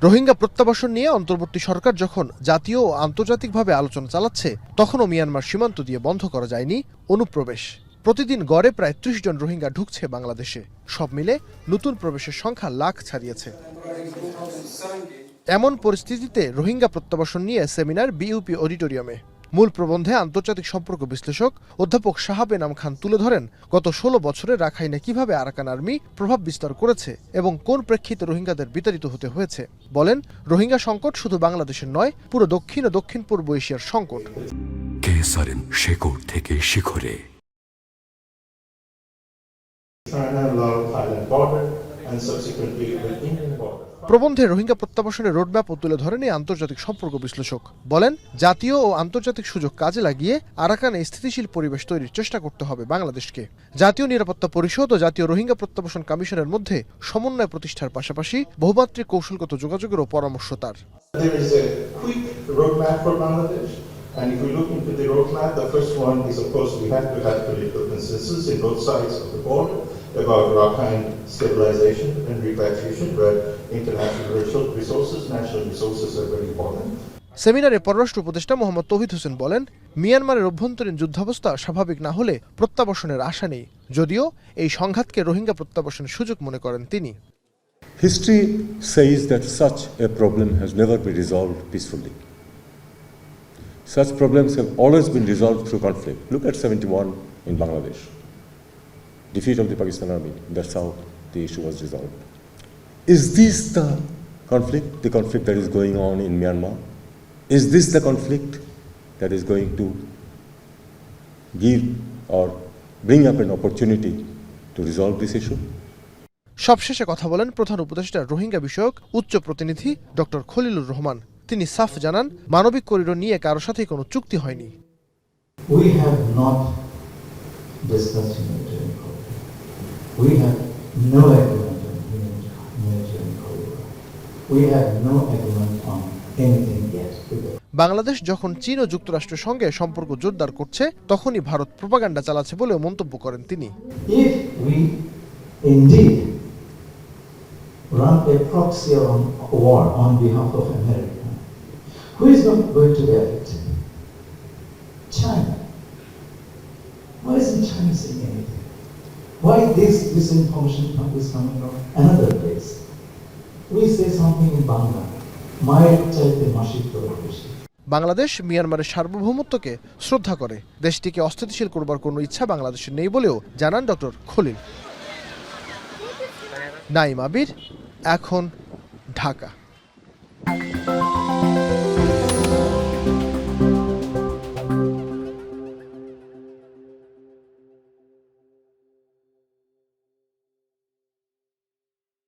রোহিঙ্গা প্রত্যাবাসন নিয়ে অন্তর্বর্তী সরকার যখন জাতীয় ও আন্তর্জাতিকভাবে আলোচনা চালাচ্ছে, তখনও মিয়ানমার সীমান্ত দিয়ে বন্ধ করা যায়নি অনুপ্রবেশ। প্রতিদিন গড়ে প্রায় ৩০ জন রোহিঙ্গা ঢুকছে বাংলাদেশে। সব মিলে নতুন প্রবেশের সংখ্যা লাখ ছাড়িয়েছে। এমন পরিস্থিতিতে রোহিঙ্গা প্রত্যাবাসন নিয়ে সেমিনার বিইউপি অডিটোরিয়ামে। মূল প্রবন্ধে আন্তর্জাতিক সম্পর্ক বিশ্লেষক অধ্যাপক শাহাব এনাম খান তুলে ধরেন গত ১৬ বছরে রাখাইনে কিভাবে আরাকান আর্মি প্রভাব বিস্তার করেছে এবং কোন প্রেক্ষিতে রোহিঙ্গাদের বিতাড়িত হতে হয়েছে। বলেন, রোহিঙ্গা সংকট শুধু বাংলাদেশের নয়, পুরো দক্ষিণ ও দক্ষিণ পূর্ব এশিয়ার সংকট। শেকড় থেকে শিখরে। প্রবন্ধে রোহিঙ্গা প্রত্যাবাসনের রোডম্যাপও তুলে ধরেন এই আন্তর্জাতিক সম্পর্ক বিশ্লেষক। বলেন, জাতীয় ও আন্তর্জাতিক সুযোগ কাজে লাগিয়ে আরাকানে স্থিতিশীল পরিবেশ তৈরির চেষ্টা করতে হবে বাংলাদেশকে। জাতীয় নিরাপত্তা পরিষদ ও জাতীয় রোহিঙ্গা প্রত্যাবাসন কমিশনের মধ্যে সমন্বয় প্রতিষ্ঠার পাশাপাশি বহুমাত্রিক কৌশলগত যোগাযোগেরও পরামর্শ তার। And if we look into the roadmap, the first one is, of course, we have to have political consensus in both sides of the border about Rakhine stabilization and repatriation, where international resources, national resources are very important. সেমিনারে পররাষ্ট্র উপদেষ্টা মোহাম্মদ তৌহিদ হোসেন বলেন, মিয়ানমারের অভ্যন্তরীণ যুদ্ধাবস্থা স্বাভাবিক না হলে প্রত্যাবাসনের আশা নেই, যদিও এই সংঘাতকে রোহিঙ্গা প্রত্যাবাসনের সুযোগ মনে করেন তিনি। History says that such a problem has never been resolved peacefully. Such problems have always been resolved through conflict. Look at 71 in Bangladesh. Defeat of the Pakistan army. That's how the issue was resolved. Is this the conflict that is going on in Myanmar? Is this the conflict that is going to give or bring up an opportunity to resolve this issue? সবশেষে কথা বলেন প্রধান উপদেষ্টা রোহিঙ্গা বিষয়ক উচ্চ প্রতিনিধি doctor Khalilur Rahman. তিনি সাফ জানান, মানবিক করিডোর নিয়ে কারো সাথে কোনো চুক্তি হয়নি। We have not discussed humanitarian corridor. We have no agreement on humanitarian corridor. We have no agreement on anything yet. Bangladesh যখন চীন ও যুক্তরাষ্ট্রের সঙ্গে সম্পর্ক জোরদার করছে, তখনই ভারত প্রোপাগান্ডা চালাচ্ছে বলেও মন্তব্য করেন তিনি। If we indeed run a proxy war on behalf of America, who is not going to bear it? China. Why isn't China saying anything? Why this information is coming from another place? We say something in Bangla. Bangladesh মিয়ানমারের সার্বভৌমত্বকে শ্রদ্ধা করে। দেশটিকে অস্থিতিশীল করবার কোনো ইচ্ছা বাংলাদেশের নেই বলেও জানান ডক্টর খলিল। নাইম আবির, এখন, ঢাকা।